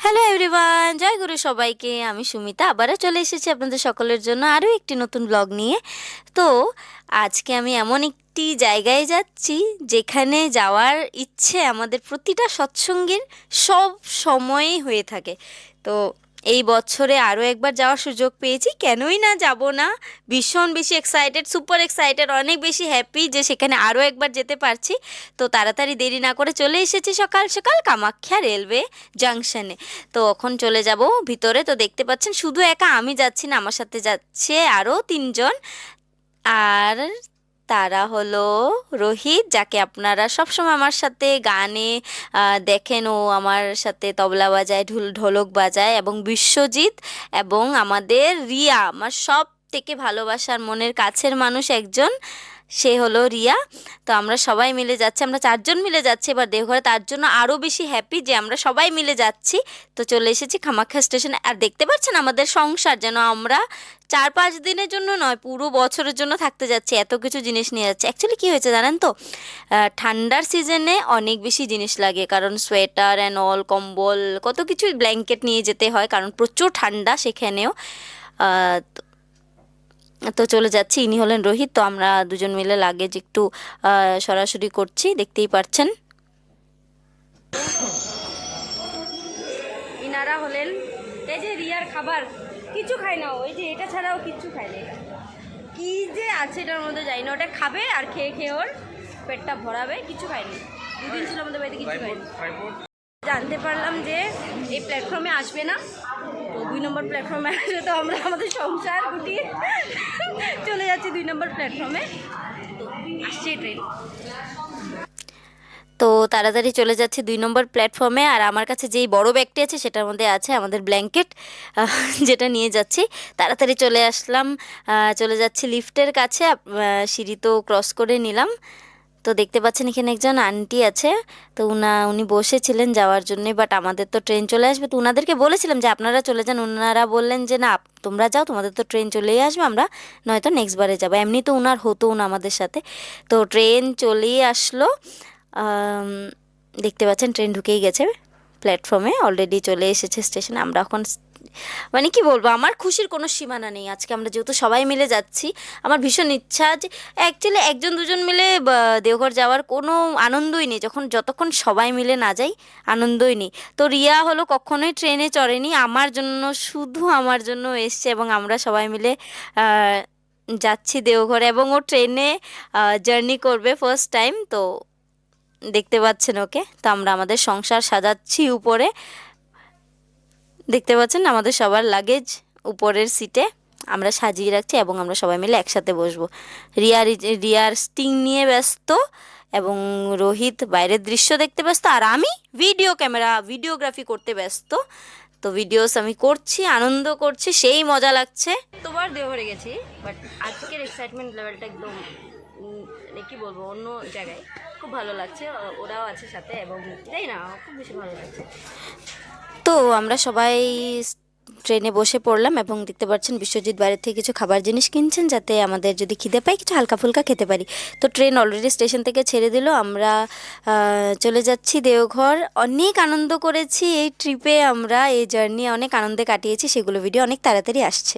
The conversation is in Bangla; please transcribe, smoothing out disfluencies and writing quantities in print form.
হ্যালো এভরিওয়ান, জয় গুরু সবাইকে। আমি সুমিতা আবারও চলে এসেছি আপনাদের সকলের জন্য আরও একটি নতুন ব্লগ নিয়ে। তো আজকে আমি এমন একটি জায়গায় যাচ্ছি যেখানে যাওয়ার ইচ্ছে আমাদের প্রতিটা সৎসঙ্গীর সব সময়ই হয়ে থাকে। তো এই বছরে আরও একবার যাওয়ার সুযোগ পেয়েছি, কেনই না যাব না। ভীষণ বেশি এক্সাইটেড, সুপার এক্সাইটেড, অনেক বেশি হ্যাপি যে সেখানে আরও একবার যেতে পারছি। তো তাড়াতাড়ি দেরি না করে চলে এসেছি সকাল সকাল কামাখ্যা রেলওয়ে জাংশনে। তো এখন চলে যাব ভিতরে। তো দেখতে পাচ্ছেন শুধু একা আমি যাচ্ছি না, আমার সাথে যাচ্ছে আরও তিনজন। আর তারা হলো রোহিত, যাকে আপনারা সবসময় আমার সাথে গানে দেখেন, ও আমার সাথে তবলা বাজায়, ঢোলক বাজায়, এবং বিশ্বজিৎ, এবং আমাদের রিয়া, আমার সব থেকে ভালোবাসার মনের কাছের মানুষ একজন, সে হলো রিয়া। তো আমরা সবাই মিলে যাচ্ছি, আমরা চারজন মিলে যাচ্ছি এবার দেওঘরে। তার জন্য আরও বেশি হ্যাপি যে আমরা সবাই মিলে যাচ্ছি। তো চলে এসেছি কামাখ্যা স্টেশনে। আর দেখতে পাচ্ছেন আমাদের সংসার যেন আমরা 4-5 দিনের জন্য নয়, পুরো বছরের জন্য থাকতে যাচ্ছি, এত কিছু জিনিস নিয়ে যাচ্ছে। অ্যাকচুয়ালি কী হয়েছে জানেন তো, ঠান্ডার সিজনে অনেক বেশি জিনিস লাগে, কারণ সোয়েটার অ্যান্ড অল, কম্বল, কত কিছু, ব্ল্যাঙ্কেট নিয়ে যেতে হয় কারণ প্রচুর ঠান্ডা সেখানেও। তো চলে যাচ্ছি, ইনি হলেন রোহিত। তো আমরা দুজন মিলে লাগেজ একটু সরাসরি করছি, দেখতেই পাচ্ছেন। ইনারা হলেন, এই যে রিয়ার খাবার কিছু খায় না, ওই যে এটা ছাড়াও কিচ্ছু খায় না। কি যে আছে এটার মধ্যে যাই না, ওটা খাবে আর খেয়ে খেয়ে ওর পেটটা ভরাবে, কিছু খায়নি। দুদিন ছিল আমাদের বাড়িতে, কিছু খায়নি। জানতে পারলাম যে এই প্ল্যাটফর্মে আসবে না, তো 2 নম্বর প্ল্যাটফর্মে আসবে। তো আমরা আমাদের সংসার গুটিয়ে চলে যাচ্ছি 2 নম্বর প্ল্যাটফর্মে। তো আসছে ট্রেন, তো তাড়াতাড়ি চলে যাচ্ছি 2 নম্বর প্ল্যাটফর্মে। আর আমার কাছে যেই বড় ব্যাগটি আছে সেটার মধ্যে আছে আমাদের ব্ল্যাঙ্কেট, যেটা নিয়ে যাচ্ছি। তাড়াতাড়ি চলে আসলাম, চলে যাচ্ছি লিফটের কাছে। সিঁড়ি তো ক্রস করে নিলাম। তো দেখতে পাচ্ছেন এখানে একজন আন্টি আছে, তো উনি বসেছিলেন যাওয়ার জন্যে, বাট আমাদের তো ট্রেন চলে আসবে। তো ওনাদেরকে বলেছিলাম যে আপনারা চলে যান, ওনারা বললেন যে না, তোমরা যাও, তোমাদের তো ট্রেন চলেই আসবে, আমরা নয়তো নেক্সট বারে যাবো। এমনি তো ওনার হতো না আমাদের সাথে। তো ট্রেন চলেই আসলো, দেখতে পাচ্ছেন ট্রেন ঢুকেই গেছে প্ল্যাটফর্মে, অলরেডি চলে এসেছে স্টেশনে। আমরা এখন মানে কি বলবো, আমার খুশির কোনো সীমানা নেই। আজকে আমরা যেহেতু সবাই মিলে যাচ্ছি, আমার ভীষণ ইচ্ছা যে অ্যাকচুয়ালি একজন দুজন মিলে দেওঘর যাওয়ার কোনো আনন্দই নেই, যতক্ষণ সবাই মিলে না যাই আনন্দই নেই। তো রিয়া হলো কখনোই ট্রেনে চড়েনি, আমার জন্য, শুধু আমার জন্য এসছে, এবং আমরা সবাই মিলে যাচ্ছি দেওঘরে, এবং ও ট্রেনে জার্নি করবে ফার্স্ট টাইম। তো দেখতে পাচ্ছেন ওকে। তো আমরা আমাদের সংসার সাজাচ্ছি উপরে, দেখতে পাচ্ছেন আমাদের সবার লাগেজ উপরের সিটে আমরা সাজিয়ে রাখছি, এবং আমরা সবাই মিলে একসাথে বসবো। রিয়ার স্টিং নিয়ে ব্যস্ত, এবং রোহিত বাইরের দৃশ্য দেখতে ব্যস্ত, আর আমি ভিডিওগ্রাফি করতে ব্যস্ত। তো ভিডিওস আমি করছি, আনন্দ করছি, সেই মজা লাগছে। তোমার দেওঘরে গেছি, বাট আজকের এক্সাইটমেন্ট লেভেলটা একদম কি বলবো, অন্য জায়গায়। খুব ভালো লাগছে, ওরাও আছে সাথে, এবং যাই না, খুব বেশি ভালো লাগছে। তো আমরা সবাই ট্রেনে বসে পড়লাম, এবং দেখতে পাচ্ছেন বিশ্বজিৎ বাইরে থেকে কিছু খাবার জিনিস কিনছেন, যাতে আমাদের যদি খিদে পাই কিছু হালকা ফুলকা খেতে পারি। তো ট্রেন অলরেডি স্টেশন থেকে ছেড়ে দিল, আমরা চলে যাচ্ছি দেওঘর। অনেক আনন্দ করেছি এই ট্রিপে, আমরা এই জার্নি অনেক আনন্দে কাটিয়েছি, সেগুলো ভিডিও অনেক তাড়াতাড়ি আসছে।